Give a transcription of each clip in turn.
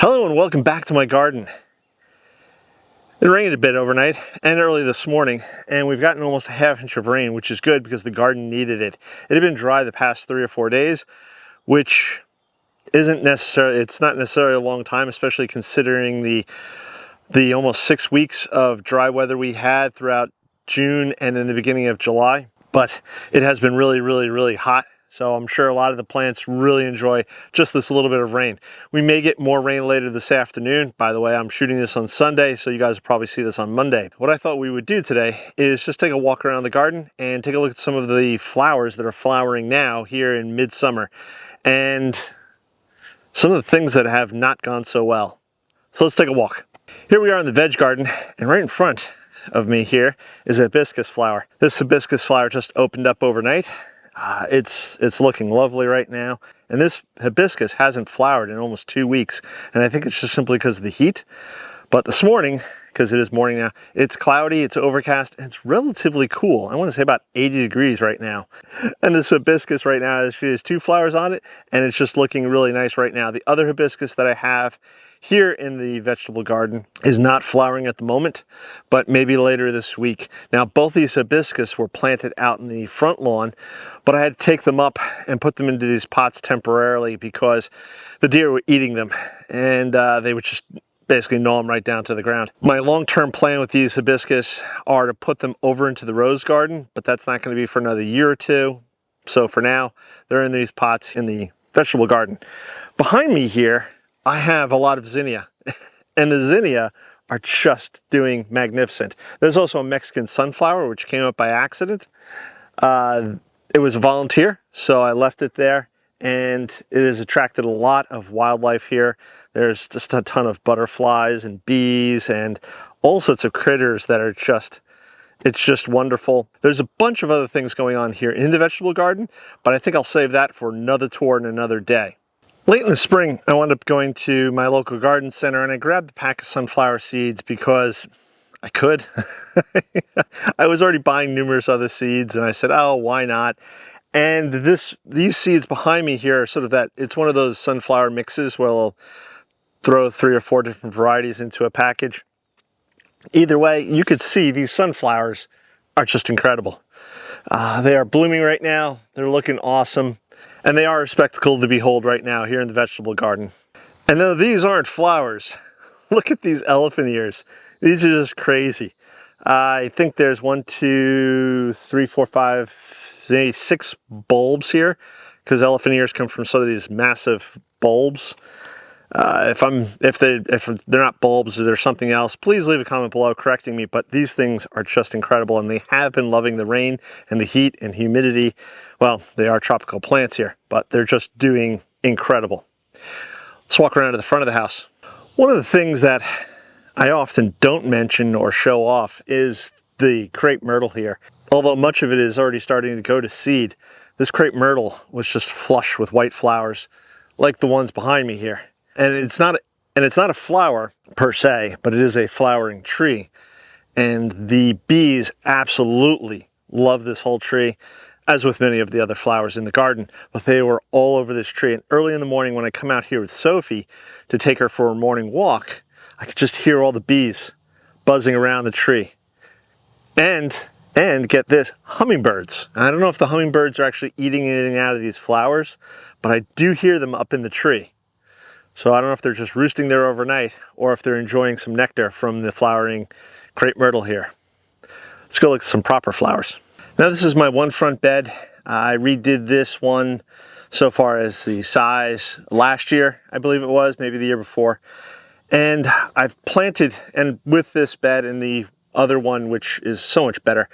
Hello and welcome back to my garden. It rained a bit overnight and early this morning, and we've gotten almost a ½ inch of rain, which is good because the garden needed it. It had been dry the past 3 or 4 days, which it's not necessarily a long time, especially considering the almost 6 weeks of dry weather we had throughout June and in the beginning of July. But it has been really hot. So I'm sure a lot of the plants really enjoy just this little bit of rain. We may get more rain later this afternoon. By the way, I'm shooting this on Sunday, so you guys will probably see this on Monday. What I thought we would do today is just take a walk around the garden and take a look at some of the flowers that are flowering now here in midsummer, and some of the things that have not gone so well. So let's take a walk. Here we are in the veg garden, and right in front of me here is a hibiscus flower. This hibiscus flower just opened up overnight. It's looking lovely right now, and this hibiscus hasn't flowered in almost 2 weeks, and I think it's just simply because of the heat. But this morning, because it is morning now, it's cloudy, it's overcast, and it's relatively cool. I want to say about 80 degrees right now. And this hibiscus right now has 2 flowers on it, and it's just looking really nice right now. The other hibiscus that I have here in the vegetable garden is not flowering at the moment, but maybe later this week. Now, both these hibiscus were planted out in the front lawn, but I had to take them up and put them into these pots temporarily because the deer were eating them, and they would just basically gnaw them right down to the ground. My long-term plan with these hibiscus are to put them over into the rose garden, but that's not going to be for another year or two. So for now, they're in these pots in the vegetable garden. Behind me here, I have a lot of zinnia, and the zinnia are just doing magnificent. There's also a Mexican sunflower, which came up by accident. It was a volunteer, so I left it there, and it has attracted a lot of wildlife here. There's just a ton of butterflies and bees and all sorts of critters that are it's just wonderful. There's a bunch of other things going on here in the vegetable garden, but I think I'll save that for another tour and another day. Late in the spring, I wound up going to my local garden center and I grabbed a pack of sunflower seeds because I could. I was already buying numerous other seeds and I said, oh, why not? And these seeds behind me here are sort of it's one of those sunflower mixes where I'll throw 3 or 4 different varieties into a package. Either way, you could see these sunflowers are just incredible. They are blooming right now. They're looking awesome. And they are a spectacle to behold right now here in the vegetable garden. And no, these aren't flowers. Look at these elephant ears. These are just crazy. I think there's 1, 2, 3, 4, 5, maybe 6 bulbs here, because elephant ears come from sort of these massive bulbs. If they're not bulbs or there's something else, please leave a comment below correcting me, but these things are just incredible, and they have been loving the rain and the heat and humidity. Well, they are tropical plants here, but they're just doing incredible. Let's walk around to the front of the house. One of the things that I often don't mention or show off is the crepe myrtle here. Although much of it is already starting to go to seed, this crepe myrtle was just flush with white flowers, like the ones behind me here. And it's not a flower per se, but it is a flowering tree. And the bees absolutely love this whole tree, as with many of the other flowers in the garden. But they were all over this tree. And early in the morning when I come out here with Sophie to take her for a morning walk, I could just hear all the bees buzzing around the tree. And get this, hummingbirds. I don't know if the hummingbirds are actually eating anything out of these flowers, but I do hear them up in the tree. So I don't know if they're just roosting there overnight or if they're enjoying some nectar from the flowering crepe myrtle here. Let's go look at some proper flowers. Now this is my one front bed. I redid this one so far as the size last year, I believe it was, maybe the year before. And I've planted, and with this bed and the other one, which is so much better,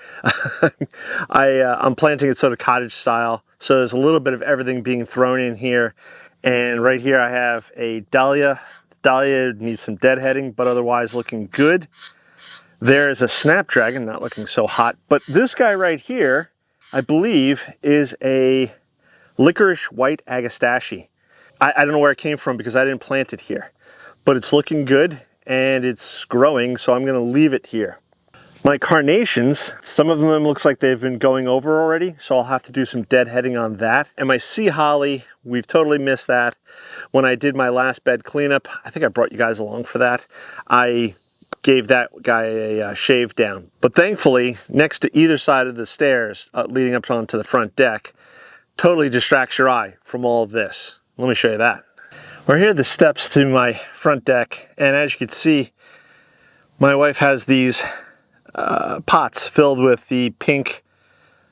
I'm planting it sort of cottage style. So there's a little bit of everything being thrown in here. And right here I have a dahlia. Dahlia needs some deadheading, but otherwise looking good. There's a snapdragon, not looking so hot. But this guy right here, I believe, is a licorice white agastache. I don't know where it came from because I didn't plant it here. But it's looking good and it's growing, so I'm going to leave it here. My carnations, some of them looks like they've been going over already, so I'll have to do some deadheading on that. And my sea holly, we've totally missed that. When I did my last bed cleanup, I think I brought you guys along for that, I gave that guy a shave down. But thankfully, next to either side of the stairs leading up onto the front deck, totally distracts your eye from all of this. Let me show you that. We're here are the steps to my front deck, and as you can see, my wife has these pots filled with the pink,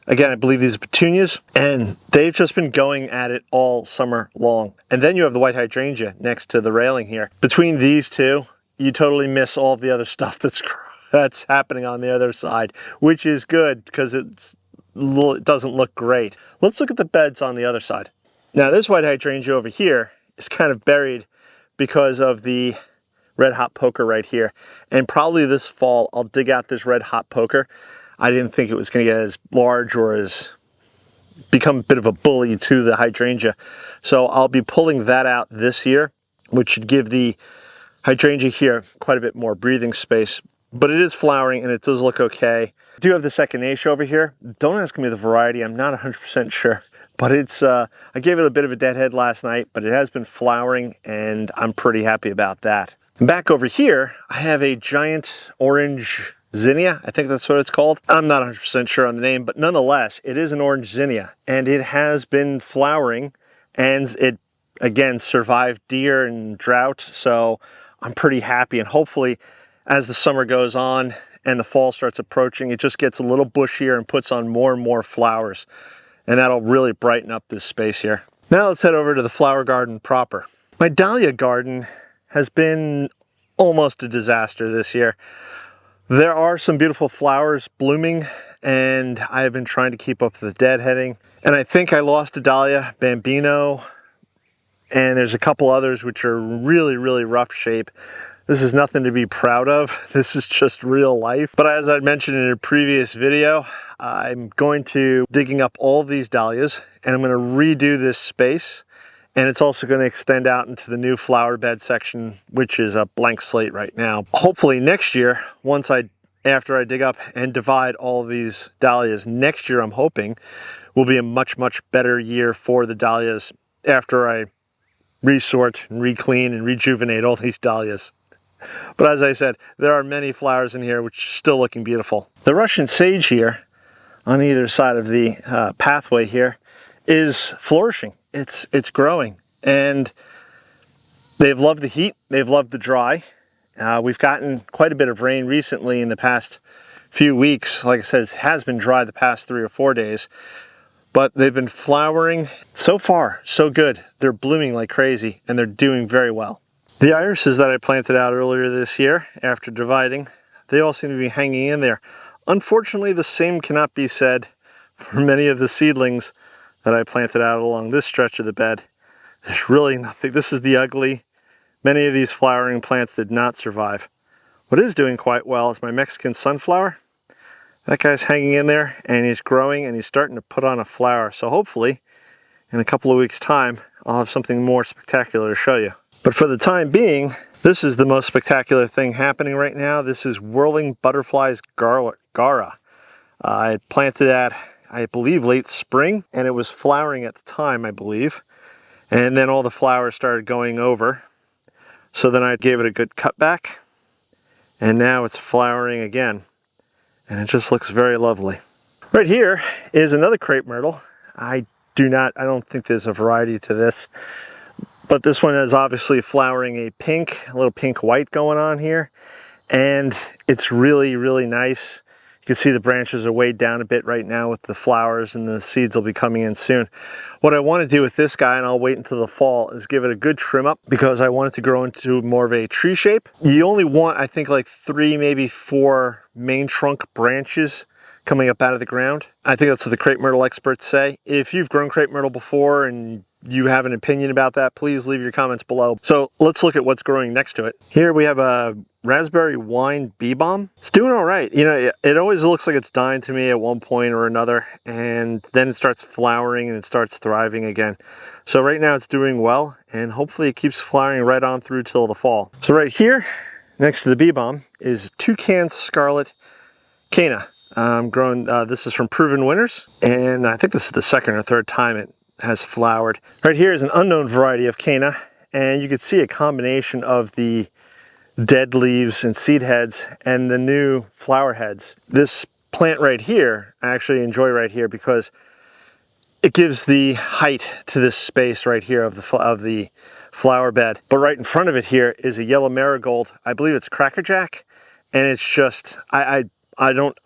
again, I believe these are petunias, and they've just been going at it all summer long. And then you have the white hydrangea next to the railing here. Between these two, you totally miss all of the other stuff that's happening on the other side, which is good because it doesn't look great. Let's look at the beds on the other side. Now this white hydrangea over here is kind of buried because of the red hot poker right here. And probably this fall, I'll dig out this red hot poker. I didn't think it was gonna get as large or as become a bit of a bully to the hydrangea. So I'll be pulling that out this year, which should give the hydrangea here quite a bit more breathing space. But it is flowering and it does look okay. I do have the echinacea over here. Don't ask me the variety, I'm not 100% sure. But it's, I gave it a bit of a deadhead last night, but it has been flowering and I'm pretty happy about that. And back over here, I have a giant orange zinnia, I think that's what it's called. I'm not 100% sure on the name, but nonetheless, it is an orange zinnia and it has been flowering and it, again, survived deer and drought. So I'm pretty happy, and hopefully as the summer goes on and the fall starts approaching, it just gets a little bushier and puts on more and more flowers. And that'll really brighten up this space here. Now let's head over to the flower garden proper. My dahlia garden has been almost a disaster this year. There are some beautiful flowers blooming and I have been trying to keep up with the deadheading. And I think I lost a dahlia, Bambino, and there's a couple others which are really, really rough shape. This is nothing to be proud of. This is just real life. But as I mentioned in a previous video, I'm going to digging up all of these dahlias and I'm going to redo this space. And it's also going to extend out into the new flower bed section, which is a blank slate right now. Hopefully next year, after I dig up and divide all of these dahlias, next year I'm hoping will be a much, much better year for the dahlias after I resort and re-clean and rejuvenate all these dahlias. But as I said, there are many flowers in here which are still looking beautiful. The Russian sage here on either side of the pathway here is flourishing. It's growing, and they've loved the heat, they've loved the dry. We've gotten quite a bit of rain recently in the past few weeks. Like I said, it has been dry the past 3 or 4 days, but they've been flowering. So far, so good. They're blooming like crazy and they're doing very well. The irises that I planted out earlier this year after dividing, they all seem to be hanging in there. Unfortunately, the same cannot be said for many of the seedlings that I planted out along this stretch of the bed. There's really nothing. This is the ugly. Many of these flowering plants did not survive. What is doing quite well is my Mexican sunflower. That guy's hanging in there and he's growing and he's starting to put on a flower. So hopefully in a couple of weeks' time, I'll have something more spectacular to show you. But for the time being, this is the most spectacular thing happening right now. This is Whirling Butterflies Gaura. I planted that, I believe, late spring, and it was flowering at the time, I believe. And then all the flowers started going over. So then I gave it a good cutback, and now it's flowering again. And it just looks very lovely. Right here is another crepe myrtle. I don't think there's a variety to this, but this one is obviously flowering a little pink white going on here. And it's really, really nice. You can see the branches are weighed down a bit right now with the flowers, and the seeds will be coming in soon. What I want to do with this guy, and I'll wait until the fall, is give it a good trim up because I want it to grow into more of a tree shape. You only want, I think, like 3, maybe 4 main trunk branches coming up out of the ground. I think that's what the crepe myrtle experts say. If you've grown crepe myrtle before and you have an opinion about that, please leave your comments below. So let's look at what's growing next to it. Here we have a raspberry wine bee balm. It's doing all right. You know, it always looks like it's dying to me at one point or another, and then it starts flowering and it starts thriving again. So right now it's doing well, and hopefully it keeps flowering right on through till the fall. So right here, next to the bee balm, is Toucan Scarlet Cana. I'm growing, this is from Proven Winners, and I think this is the second or third time it has flowered. Right here is an unknown variety of Cana, and you can see a combination of the dead leaves and seed heads and the new flower heads. This plant right here, I actually enjoy right here because it gives the height to this space right here of the flower bed. But right in front of it here is a yellow marigold. I believe it's crackerjack, and it's just, I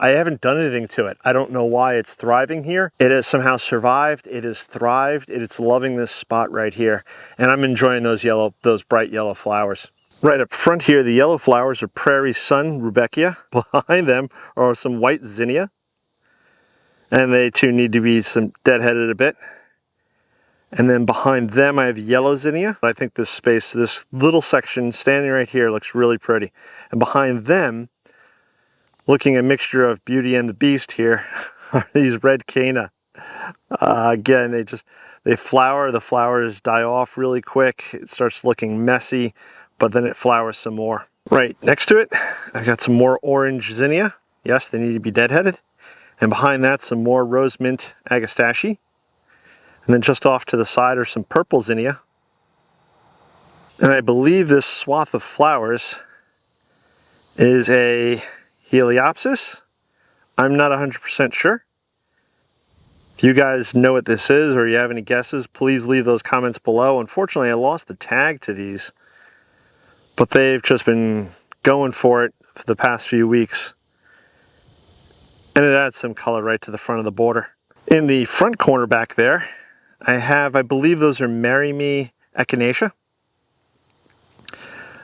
haven't done anything to it. I don't know why it's thriving here. It has somehow survived. It has thrived. It's loving this spot right here, and I'm enjoying those bright yellow flowers. Right up front here, the yellow flowers are Prairie Sun Rudbeckia. Behind them are some white zinnia, and they too need to be deadheaded a bit. And then behind them I have yellow zinnia. I think this space, this little section standing right here looks really pretty. And behind them, looking a mixture of Beauty and the Beast here, are these red Cana. Again, they flower, the flowers die off really quick. It starts looking messy, but then it flowers some more. Right next to it, I've got some more orange zinnia. Yes, they need to be deadheaded. And behind that, some more rose mint agastache. And then just off to the side are some purple zinnia. And I believe this swath of flowers is a Heliopsis. I'm not 100% sure. If you guys know what this is or you have any guesses, please leave those comments below. Unfortunately, I lost the tag to these, but they've just been going for it for the past few weeks. And it adds some color right to the front of the border. In the front corner back there, I believe those are Marry Me Echinacea.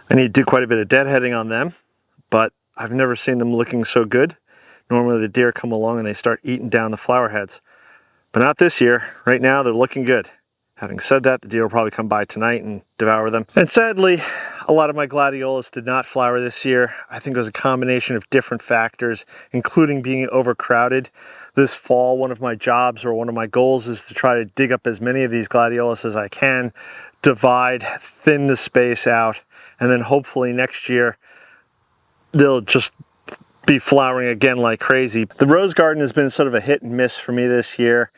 I need to do quite a bit of deadheading on them, but I've never seen them looking so good. Normally the deer come along and they start eating down the flower heads. But not this year. Right now they're looking good. Having said that, the deer will probably come by tonight and devour them. And sadly, a lot of my gladiolas did not flower this year. I think it was a combination of different factors, including being overcrowded. This fall, one of my jobs or one of my goals is to try to dig up as many of these gladiolas as I can, divide, thin the space out, and then hopefully next year they'll just be flowering again like crazy. The rose garden has been sort of a hit and miss for me this year.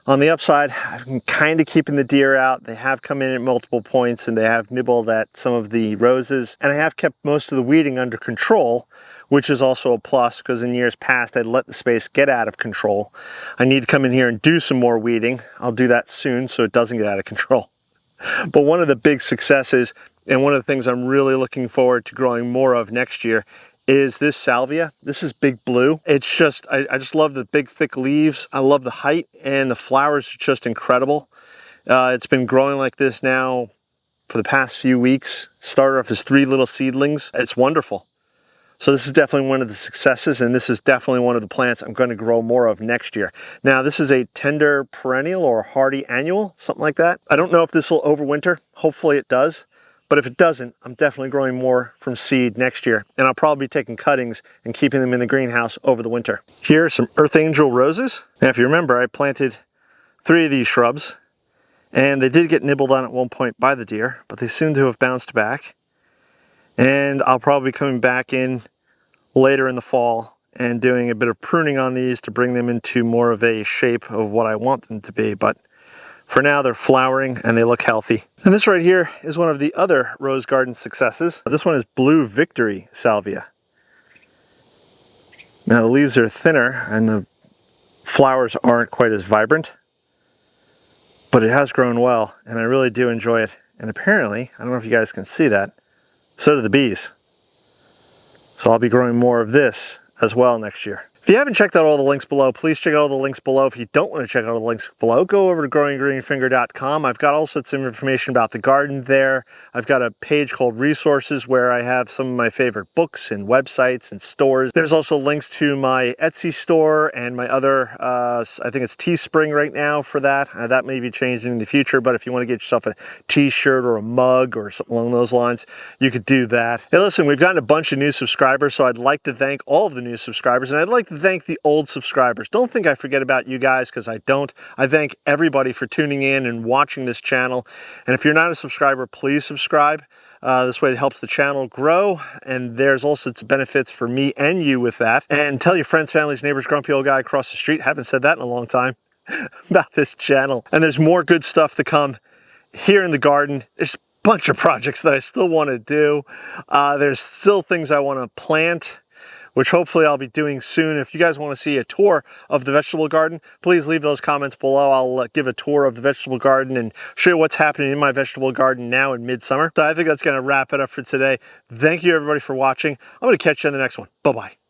On the upside, I've been kind of keeping the deer out. They have come in at multiple points and they have nibbled at some of the roses. And I have kept most of the weeding under control, which is also a plus because in years past I'd let the space get out of control. I need to come in here and do some more weeding. I'll do that soon so it doesn't get out of control. But one of the big successes and one of the things I'm really looking forward to growing more of next year is this salvia. This is Big Blue. It's just, I just love the big thick leaves. I love the height and the flowers are just incredible. It's been growing like this now for the past few weeks. Started off as 3 little seedlings. It's wonderful. So this is definitely one of the successes, and this is definitely one of the plants I'm going to grow more of next year. Now this is a tender perennial or hardy annual, something like that. I don't know if this will overwinter. Hopefully it does. But if it doesn't, I'm definitely growing more from seed next year. And I'll probably be taking cuttings and keeping them in the greenhouse over the winter. Here are some Earth Angel roses. Now if you remember, I planted 3 of these shrubs. And they did get nibbled on at one point by the deer, but they seem to have bounced back. And I'll probably be coming back in later in the fall and doing a bit of pruning on these to bring them into more of a shape of what I want them to be. But for now, they're flowering and they look healthy. And this right here is one of the other rose garden successes. This one is Blue Victory Salvia. Now the leaves are thinner and the flowers aren't quite as vibrant, but it has grown well and I really do enjoy it. And apparently, I don't know if you guys can see that, so do the bees. So I'll be growing more of this as well next year. If you haven't checked out all the links below, please check out all the links below. If you don't want to check out all the links below, go over to growinggreenfinger.com. I've got all sorts of information about the garden there. I've got a page called Resources where I have some of my favorite books and websites and stores. There's also links to my Etsy store and my other, I think it's Teespring right now for that. That may be changing in the future, but if you want to get yourself a t-shirt or a mug or something along those lines, you could do that. Hey, listen, we've gotten a bunch of new subscribers, so I'd like to thank all of the new subscribers, and I'd like to thank the old subscribers. Don't think I forget about you guys, because I don't. I thank everybody for tuning in and watching this channel. And if you're not a subscriber, please subscribe. This way it helps the channel grow, and there's all sorts of benefits for me and you with that. And tell your friends, families, neighbors, grumpy old guy across the street, haven't said that in a long time, about this channel. And there's more good stuff to come here in the garden. There's a bunch of projects that I still want to do. There's still things I want to plant, which hopefully I'll be doing soon. If you guys want to see a tour of the vegetable garden, please leave those comments below. I'll give a tour of the vegetable garden and show you what's happening in my vegetable garden now in midsummer. So I think that's going to wrap it up for today. Thank you everybody for watching. I'm going to catch you in the next one. Bye-bye.